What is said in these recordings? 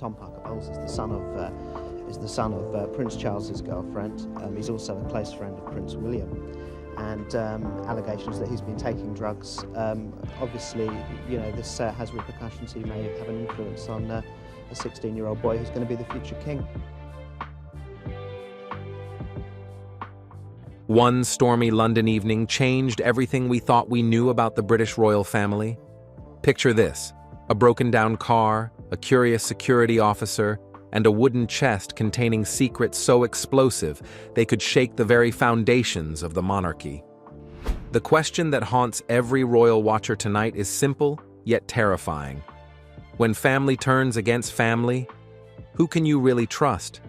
Tom Parker Bowles is the son of Prince Charles's girlfriend. He's also a close friend of Prince William, and allegations that he's been taking drugs. Obviously, this has repercussions. He may have an influence on a 16-year-old boy who's going to be the future king. One stormy London evening changed everything we thought we knew about the British royal family. Picture this: a broken-down car, a curious security officer, and a wooden chest containing secrets so explosive they could shake the very foundations of the monarchy. The question that haunts every royal watcher tonight is simple, yet terrifying. When family turns against family, who can you really trust?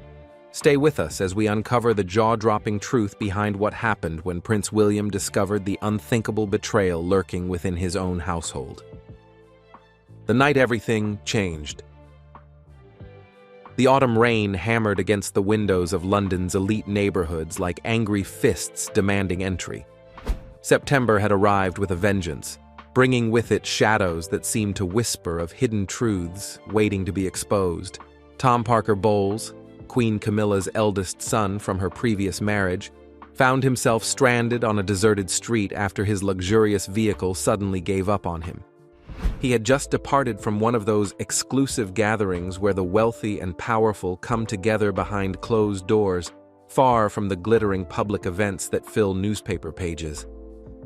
Stay with us as we uncover the jaw-dropping truth behind what happened when Prince William discovered the unthinkable betrayal lurking within his own household. The night everything changed. The autumn rain hammered against the windows of London's elite neighborhoods like angry fists demanding entry. September had arrived with a vengeance, bringing with it shadows that seemed to whisper of hidden truths waiting to be exposed. Tom Parker Bowles, Queen Camilla's eldest son from her previous marriage, found himself stranded on a deserted street after his luxurious vehicle suddenly gave up on him. He had just departed from one of those exclusive gatherings where the wealthy and powerful come together behind closed doors, far from the glittering public events that fill newspaper pages.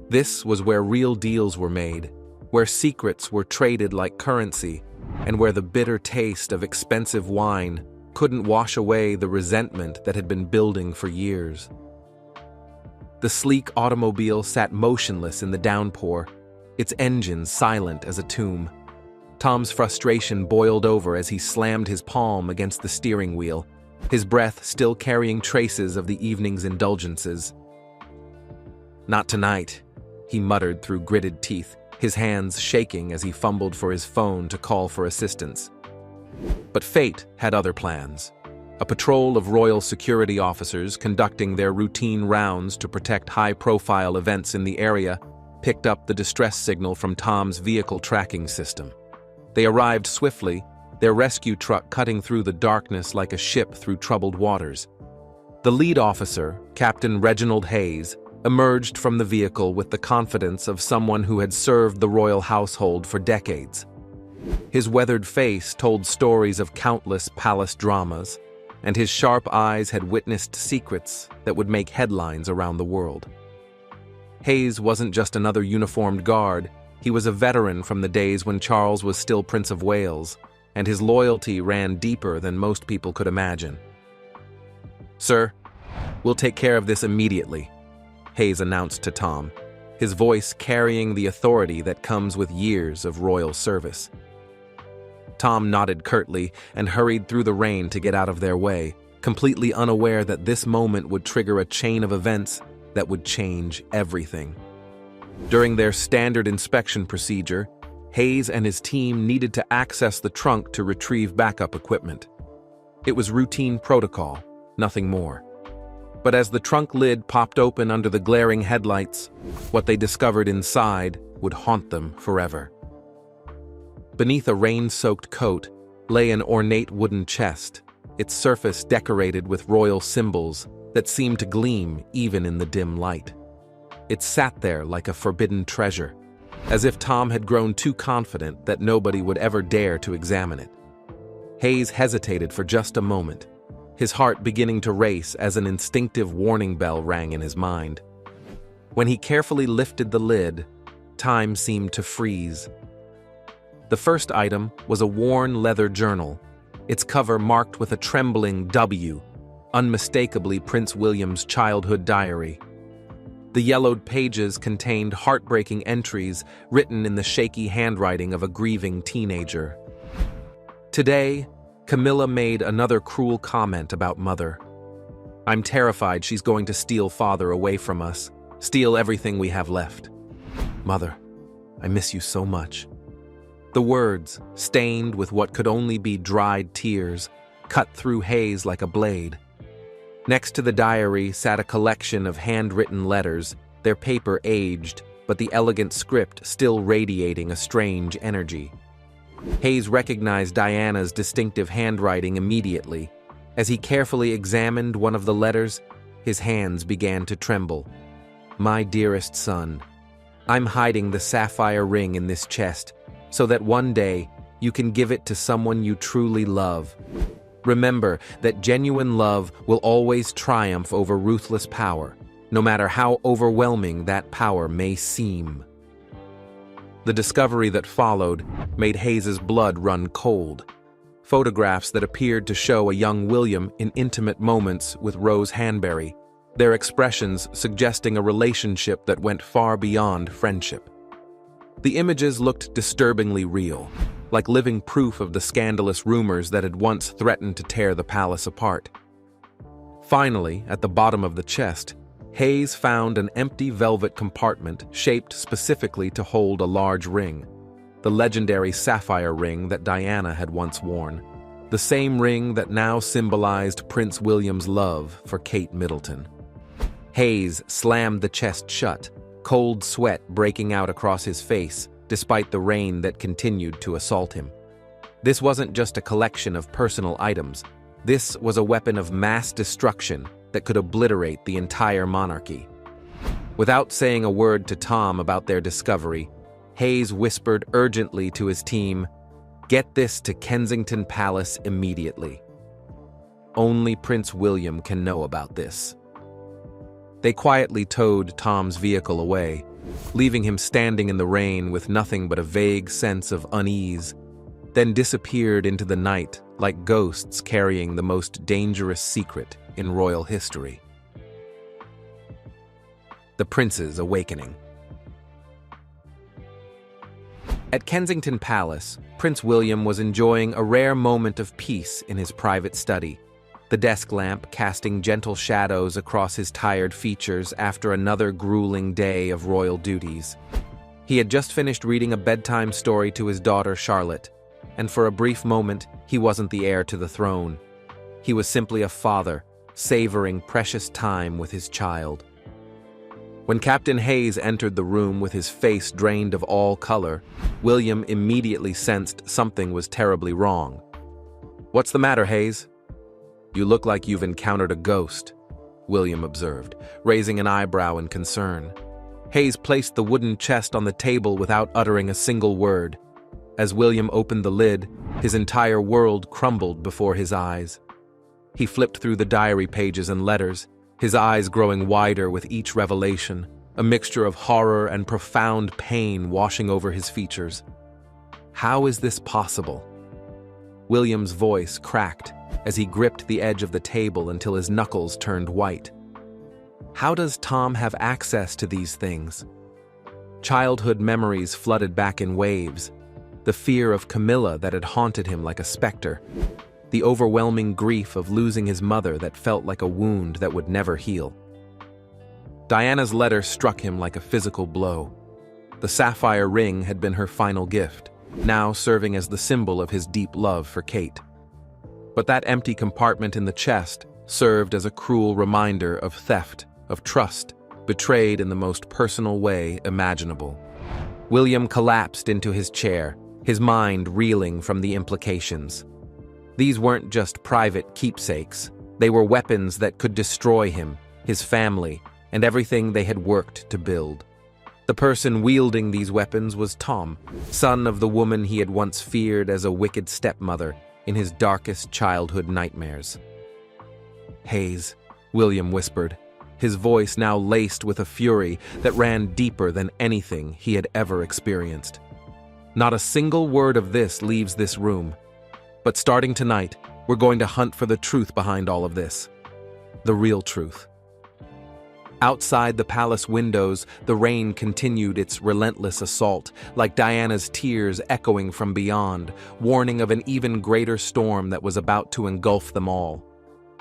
This was where real deals were made, where secrets were traded like currency, and where the bitter taste of expensive wine couldn't wash away the resentment that had been building for years. The sleek automobile sat motionless in the downpour, its engine silent as a tomb. Tom's frustration boiled over as he slammed his palm against the steering wheel, his breath still carrying traces of the evening's indulgences. "Not tonight," he muttered through gritted teeth, his hands shaking as he fumbled for his phone to call for assistance. But fate had other plans. A patrol of royal security officers conducting their routine rounds to protect high-profile events in the area picked up the distress signal from Tom's vehicle tracking system. They arrived swiftly, their rescue truck cutting through the darkness like a ship through troubled waters. The lead officer, Captain Reginald Hayes, emerged from the vehicle with the confidence of someone who had served the royal household for decades. His weathered face told stories of countless palace dramas, and his sharp eyes had witnessed secrets that would make headlines around the world. Hayes wasn't just another uniformed guard, he was a veteran from the days when Charles was still Prince of Wales, and his loyalty ran deeper than most people could imagine. "Sir, we'll take care of this immediately," Hayes announced to Tom, his voice carrying the authority that comes with years of royal service. Tom nodded curtly and hurried through the rain to get out of their way, completely unaware that this moment would trigger a chain of events that would change everything. During their standard inspection procedure, Hayes and his team needed to access the trunk to retrieve backup equipment. It was routine protocol, nothing more. But as the trunk lid popped open under the glaring headlights, what they discovered inside would haunt them forever. Beneath a rain-soaked coat lay an ornate wooden chest, its surface decorated with royal symbols that seemed to gleam even in the dim light. It sat there like a forbidden treasure, as if Tom had grown too confident that nobody would ever dare to examine it. Hayes hesitated for just a moment, his heart beginning to race as an instinctive warning bell rang in his mind. When he carefully lifted the lid, time seemed to freeze. The first item was a worn leather journal, its cover marked with a trembling W, unmistakably Prince William's childhood diary. The yellowed pages contained heartbreaking entries written in the shaky handwriting of a grieving teenager. Today, Camilla made another cruel comment about Mother. "I'm terrified she's going to steal Father away from us, steal everything we have left. Mother, I miss you so much." The words, stained with what could only be dried tears, cut through Hayes like a blade. Next to the diary sat a collection of handwritten letters, their paper aged, but the elegant script still radiating a strange energy. Hayes recognized Diana's distinctive handwriting immediately. As he carefully examined one of the letters, his hands began to tremble. "My dearest son, I'm hiding the sapphire ring in this chest so that one day you can give it to someone you truly love. Remember that genuine love will always triumph over ruthless power, no matter how overwhelming that power may seem." The discovery that followed made Hayes's blood run cold. Photographs that appeared to show a young William in intimate moments with Rose Hanbury, their expressions suggesting a relationship that went far beyond friendship. The images looked disturbingly real, like living proof of the scandalous rumors that had once threatened to tear the palace apart. Finally, at the bottom of the chest, Hayes found an empty velvet compartment shaped specifically to hold a large ring, the legendary sapphire ring that Diana had once worn, the same ring that now symbolized Prince William's love for Kate Middleton. Hayes slammed the chest shut, cold sweat breaking out across his face despite the rain that continued to assault him. This wasn't just a collection of personal items. This was a weapon of mass destruction that could obliterate the entire monarchy. Without saying a word to Tom about their discovery, Hayes whispered urgently to his team, "Get this to Kensington Palace immediately. Only Prince William can know about this." They quietly towed Tom's vehicle away, leaving him standing in the rain with nothing but a vague sense of unease, then disappeared into the night like ghosts carrying the most dangerous secret in royal history. The Prince's Awakening. At Kensington Palace, Prince William was enjoying a rare moment of peace in his private study, the desk lamp casting gentle shadows across his tired features after another grueling day of royal duties. He had just finished reading a bedtime story to his daughter Charlotte, and for a brief moment, he wasn't the heir to the throne. He was simply a father, savoring precious time with his child. When Captain Hayes entered the room with his face drained of all color, William immediately sensed something was terribly wrong. "What's the matter, Hayes?" "You look like you've encountered a ghost," William observed, raising an eyebrow in concern. Hayes placed the wooden chest on the table without uttering a single word. As William opened the lid, his entire world crumbled before his eyes. He flipped through the diary pages and letters, his eyes growing wider with each revelation, a mixture of horror and profound pain washing over his features. How is this possible? William's voice cracked as he gripped the edge of the table until his knuckles turned white. How does Tom have access to these things? Childhood memories flooded back in waves, the fear of Camilla that had haunted him like a specter, the overwhelming grief of losing his mother that felt like a wound that would never heal. Diana's letter struck him like a physical blow. The sapphire ring had been her final gift, now serving as the symbol of his deep love for Kate. But that empty compartment in the chest served as a cruel reminder of theft, of trust, betrayed in the most personal way imaginable. William collapsed into his chair, his mind reeling from the implications. These weren't just private keepsakes. They were weapons that could destroy him, his family, and everything they had worked to build. The person wielding these weapons was Tom, son of the woman he had once feared as a wicked stepmother in his darkest childhood nightmares. "Hayes," William whispered, his voice now laced with a fury that ran deeper than anything he had ever experienced. "Not a single word of this leaves this room. But starting tonight, we're going to hunt for the truth behind all of this. The real truth." Outside the palace windows, the rain continued its relentless assault, like Diana's tears echoing from beyond, warning of an even greater storm that was about to engulf them all.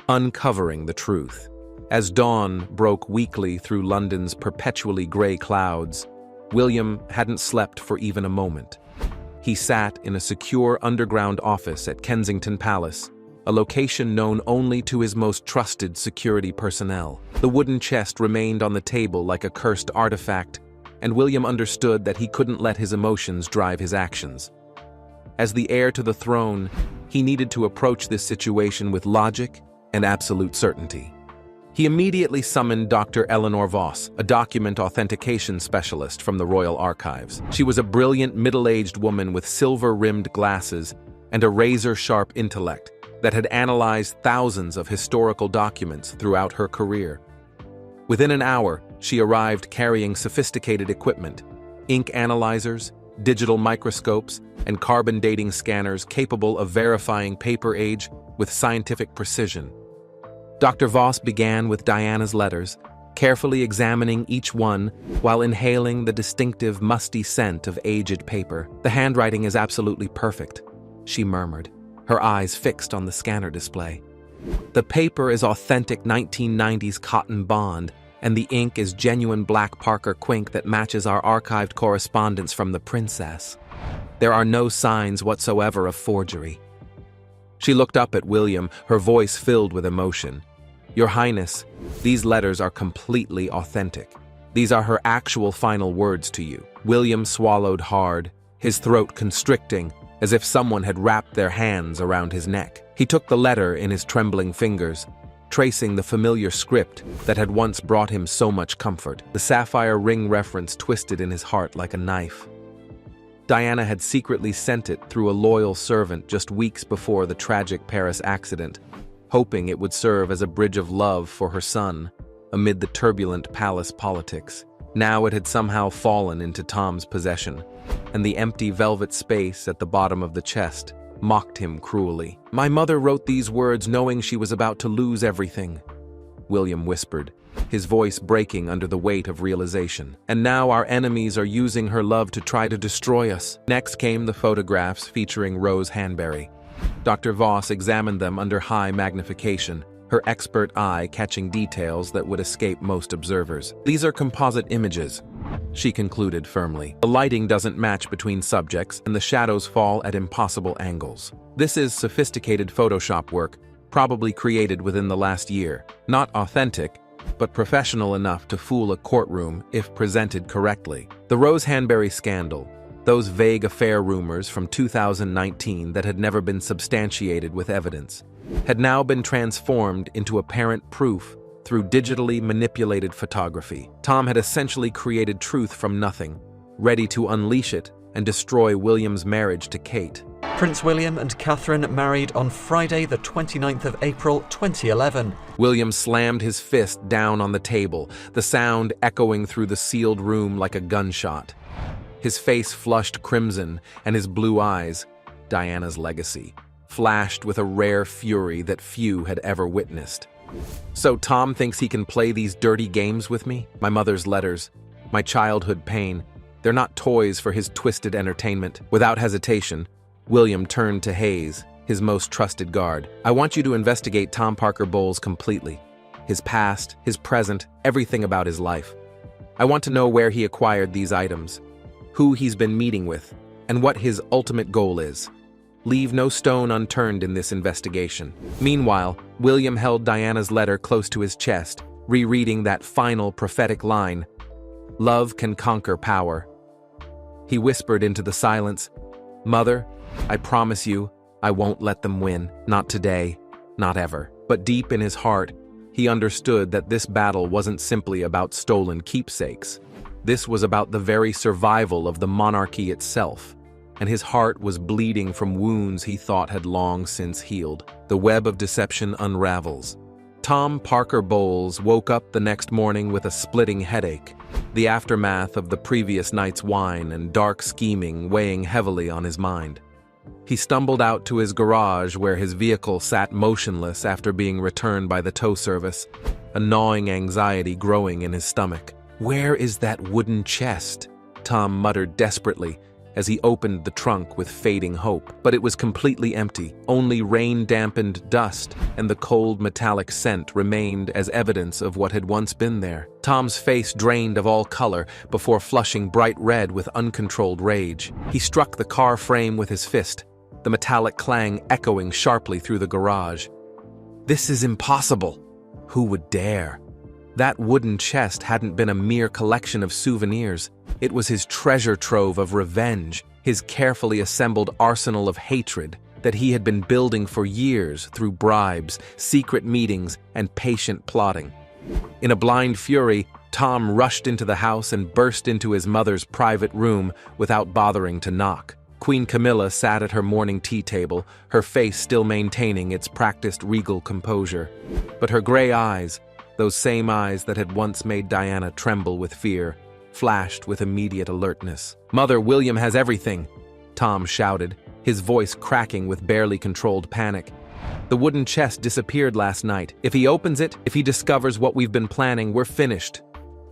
Uncovering the truth. As dawn broke weakly through London's perpetually gray clouds, William hadn't slept for even a moment. He sat in a secure underground office at Kensington Palace, a location known only to his most trusted security personnel. The wooden chest remained on the table like a cursed artifact, and William understood that he couldn't let his emotions drive his actions. As the heir to the throne, he needed to approach this situation with logic and absolute certainty. He immediately summoned Dr. Eleanor Voss, a document authentication specialist from the Royal Archives. She was a brilliant middle-aged woman with silver-rimmed glasses and a razor-sharp intellect that had analyzed thousands of historical documents throughout her career. Within an hour, she arrived carrying sophisticated equipment, ink analyzers, digital microscopes, and carbon dating scanners capable of verifying paper age with scientific precision. Dr. Voss began with Diana's letters, carefully examining each one while inhaling the distinctive musty scent of aged paper. "The handwriting is absolutely perfect," she murmured, her eyes fixed on the scanner display. "The paper is authentic 1990s cotton bond, and the ink is genuine black Parker Quink that matches our archived correspondence from the princess. There are no signs whatsoever of forgery." She looked up at William, her voice filled with emotion. "Your Highness, these letters are completely authentic. These are her actual final words to you." William swallowed hard, his throat constricting, as if someone had wrapped their hands around his neck. He took the letter in his trembling fingers, tracing the familiar script that had once brought him so much comfort. The sapphire ring reference twisted in his heart like a knife. Diana had secretly sent it through a loyal servant just weeks before the tragic Paris accident, hoping it would serve as a bridge of love for her son amid the turbulent palace politics. Now it had somehow fallen into Tom's possession, and the empty velvet space at the bottom of the chest mocked him cruelly. "My mother wrote these words knowing she was about to lose everything," William whispered, his voice breaking under the weight of realization. "And now our enemies are using her love to try to destroy us." Next came the photographs featuring Rose Hanbury. Dr. Voss examined them under high magnification, her expert eye catching details that would escape most observers. "These are composite images," she concluded firmly. "The lighting doesn't match between subjects, and the shadows fall at impossible angles. This is sophisticated Photoshop work, probably created within the last year. Not authentic, but professional enough to fool a courtroom if presented correctly." The Rose Hanbury scandal, those vague affair rumors from 2019 that had never been substantiated with evidence, had now been transformed into apparent proof through digitally manipulated photography. Tom had essentially created truth from nothing, ready to unleash it and destroy William's marriage to Kate. Prince William and Catherine married on Friday, the 29th of April, 2011. William slammed his fist down on the table, the sound echoing through the sealed room like a gunshot. His face flushed crimson, and his blue eyes, Diana's legacy, flashed with a rare fury that few had ever witnessed. "So Tom thinks he can play these dirty games with me? My mother's letters, my childhood pain, they're not toys for his twisted entertainment." Without hesitation, William turned to Hayes, his most trusted guard. "I want you to investigate Tom Parker Bowles completely. His past, his present, everything about his life. I want to know where he acquired these items, who he's been meeting with, and what his ultimate goal is. Leave no stone unturned in this investigation." Meanwhile, William held Diana's letter close to his chest, rereading that final prophetic line, "Love can conquer power." He whispered into the silence, "Mother, I promise you, I won't let them win. Not today, not ever." But deep in his heart, he understood that this battle wasn't simply about stolen keepsakes. This was about the very survival of the monarchy itself, and his heart was bleeding from wounds he thought had long since healed. The web of deception unravels. Tom Parker Bowles woke up the next morning with a splitting headache, the aftermath of the previous night's wine and dark scheming weighing heavily on his mind. He stumbled out to his garage where his vehicle sat motionless after being returned by the tow service, a gnawing anxiety growing in his stomach. "Where is that wooden chest?" Tom muttered desperately as he opened the trunk with fading hope. But it was completely empty. Only rain-dampened dust and the cold metallic scent remained as evidence of what had once been there. Tom's face drained of all color before flushing bright red with uncontrolled rage. He struck the car frame with his fist, the metallic clang echoing sharply through the garage. "This is impossible. Who would dare?" That wooden chest hadn't been a mere collection of souvenirs. It was his treasure trove of revenge, his carefully assembled arsenal of hatred that he had been building for years through bribes, secret meetings, and patient plotting. In a blind fury, Tom rushed into the house and burst into his mother's private room without bothering to knock. Queen Camilla sat at her morning tea table, her face still maintaining its practiced regal composure. But her gray eyes, those same eyes that had once made Diana tremble with fear, flashed with immediate alertness. "Mother, William has everything," Tom shouted, his voice cracking with barely controlled panic. "The wooden chest disappeared last night. If he opens it, if he discovers what we've been planning, we're finished."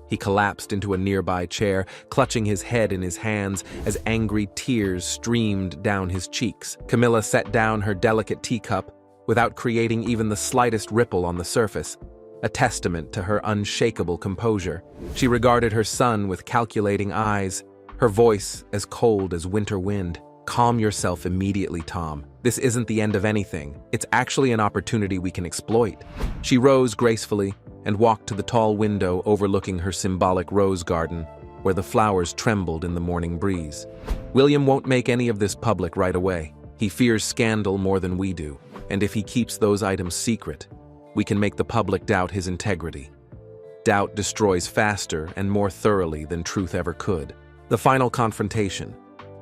He collapsed into a nearby chair, clutching his head in his hands as angry tears streamed down his cheeks. Camilla set down her delicate teacup without creating even the slightest ripple on the surface, a testament to her unshakable composure. She regarded her son with calculating eyes, her voice as cold as winter wind. "Calm yourself immediately, Tom. This isn't the end of anything. It's actually an opportunity we can exploit." She rose gracefully and walked to the tall window overlooking her symbolic rose garden, where the flowers trembled in the morning breeze. "William won't make any of this public right away. He fears scandal more than we do, and if he keeps those items secret, we can make the public doubt his integrity. Doubt destroys faster and more thoroughly than truth ever could." The final confrontation.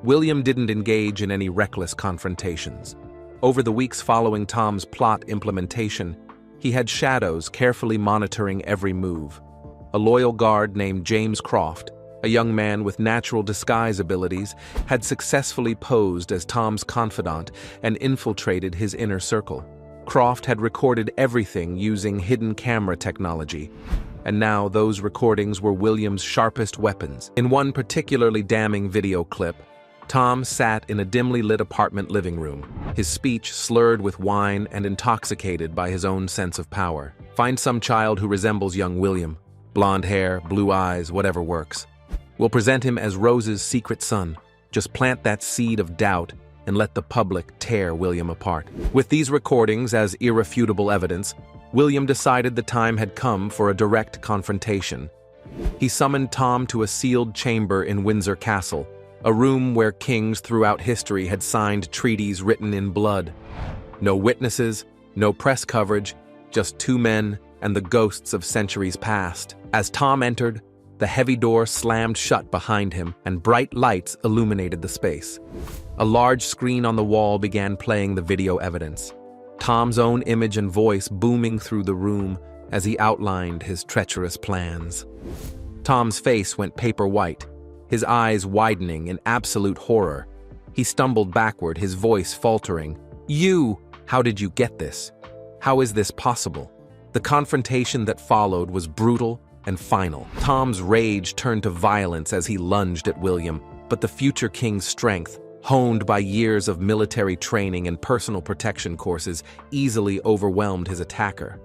William didn't engage in any reckless confrontations. Over the weeks following Tom's plot implementation, he had shadows carefully monitoring every move. A loyal guard named James Croft, a young man with natural disguise abilities, had successfully posed as Tom's confidant and infiltrated his inner circle. Croft had recorded everything using hidden camera technology, and now those recordings were William's sharpest weapons. In one particularly damning video clip, Tom sat in a dimly lit apartment living room, his speech slurred with wine and intoxicated by his own sense of power. "Find some child who resembles young William. Blonde hair, blue eyes, whatever works. We'll present him as Rose's secret son. Just plant that seed of doubt and let the public tear William apart." With these recordings as irrefutable evidence, William decided the time had come for a direct confrontation. He summoned Tom to a sealed chamber in Windsor Castle, a room where kings throughout history had signed treaties written in blood. No witnesses, no press coverage, just two men and the ghosts of centuries past. As Tom entered, the heavy door slammed shut behind him and bright lights illuminated the space. A large screen on the wall began playing the video evidence, Tom's own image and voice booming through the room as he outlined his treacherous plans. Tom's face went paper white, his eyes widening in absolute horror. He stumbled backward, his voice faltering. "You! How did you get this? How is this possible?" The confrontation that followed was brutal and final. Tom's rage turned to violence as he lunged at William, but the future king's strength, honed by years of military training and personal protection courses, easily overwhelmed his attacker.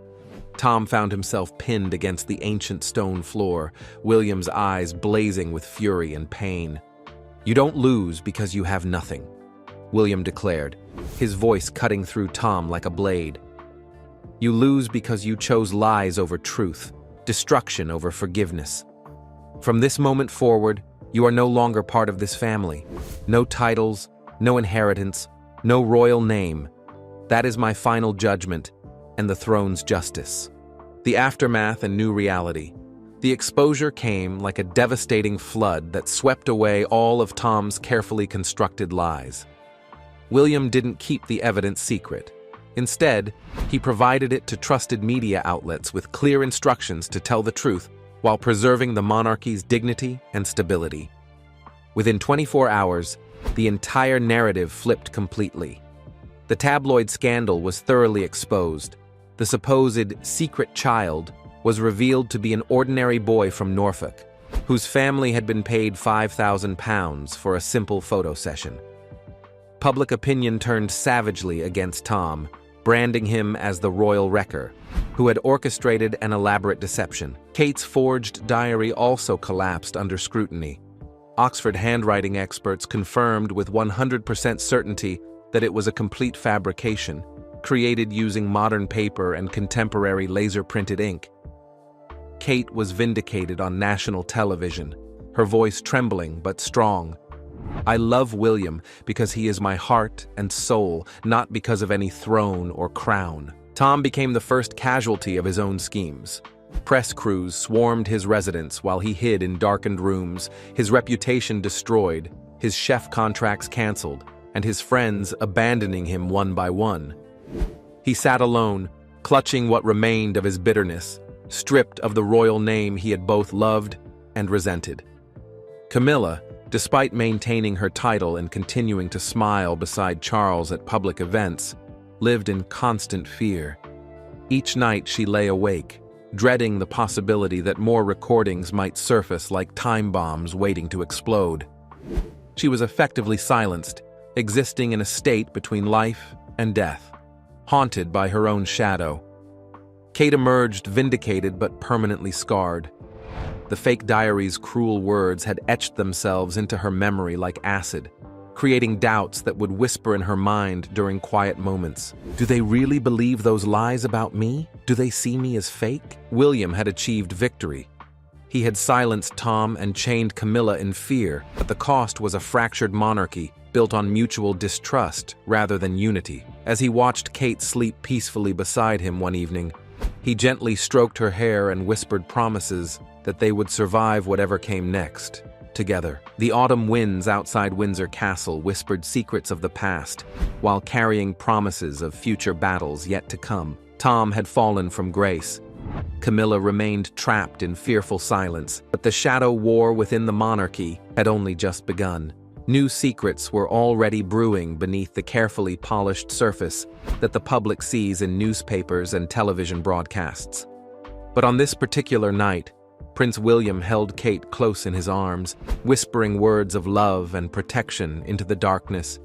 Tom found himself pinned against the ancient stone floor, William's eyes blazing with fury and pain. "You don't lose because you have nothing," William declared, his voice cutting through Tom like a blade. "You lose because you chose lies over truth, destruction over forgiveness. From this moment forward, you are no longer part of this family. No titles, no inheritance, no royal name. That is my final judgment and the throne's justice." The aftermath and new reality. The exposure came like a devastating flood that swept away all of Tom's carefully constructed lies. William didn't keep the evidence secret. Instead, he provided it to trusted media outlets with clear instructions to tell the truth while preserving the monarchy's dignity and stability. Within 24 hours, the entire narrative flipped completely. The tabloid scandal was thoroughly exposed. The supposed secret child was revealed to be an ordinary boy from Norfolk, whose family had been paid £5,000 for a simple photo session. Public opinion turned savagely against Tom, branding him as the royal wrecker, who had orchestrated an elaborate deception. Kate's forged diary also collapsed under scrutiny. Oxford handwriting experts confirmed with 100% certainty that it was a complete fabrication, created using modern paper and contemporary laser-printed ink. Kate was vindicated on national television, her voice trembling but strong. "I love William because he is my heart and soul, not because of any throne or crown." Tom became the first casualty of his own schemes. Press crews swarmed his residence while he hid in darkened rooms, his reputation destroyed, his chef contracts canceled, and his friends abandoning him one by one. He sat alone, clutching what remained of his bitterness, stripped of the royal name he had both loved and resented. Camilla, despite maintaining her title and continuing to smile beside Charles at public events, lived in constant fear. Each night she lay awake, dreading the possibility that more recordings might surface like time bombs waiting to explode. She was effectively silenced, existing in a state between life and death, haunted by her own shadow. Kate emerged vindicated but permanently scarred. The fake diary's cruel words had etched themselves into her memory like acid, creating doubts that would whisper in her mind during quiet moments. Do they really believe those lies about me? Do they see me as fake? William had achieved victory. He had silenced Tom and chained Camilla in fear, but the cost was a fractured monarchy built on mutual distrust rather than unity. As he watched Kate sleep peacefully beside him one evening, he gently stroked her hair and whispered promises that they would survive whatever came next, together. The autumn winds outside Windsor Castle whispered secrets of the past, while carrying promises of future battles yet to come. Tom had fallen from grace. Camilla remained trapped in fearful silence, but the shadow war within the monarchy had only just begun. New secrets were already brewing beneath the carefully polished surface that the public sees in newspapers and television broadcasts. But on this particular night, Prince William held Kate close in his arms, whispering words of love and protection into the darkness.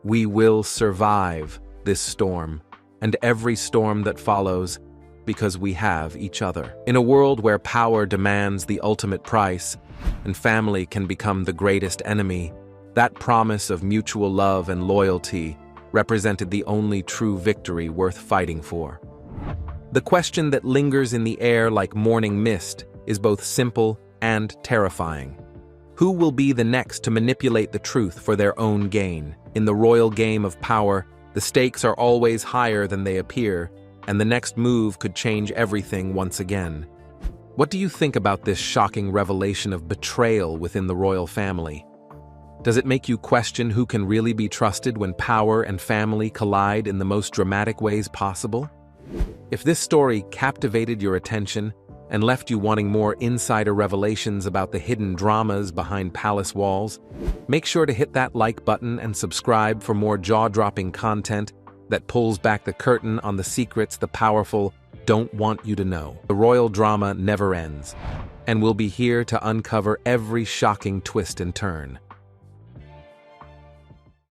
"We will survive this storm, and every storm that follows, because we have each other." In a world where power demands the ultimate price, and family can become the greatest enemy, that promise of mutual love and loyalty represented the only true victory worth fighting for. The question that lingers in the air like morning mist is both simple and terrifying. Who will be the next to manipulate the truth for their own gain? In the royal game of power, the stakes are always higher than they appear, and the next move could change everything once again. What do you think about this shocking revelation of betrayal within the royal family? Does it make you question who can really be trusted when power and family collide in the most dramatic ways possible? If this story captivated your attention and left you wanting more insider revelations about the hidden dramas behind palace walls, make sure to hit that like button and subscribe for more jaw-dropping content that pulls back the curtain on the secrets the powerful don't want you to know. The royal drama never ends, and we'll be here to uncover every shocking twist and turn.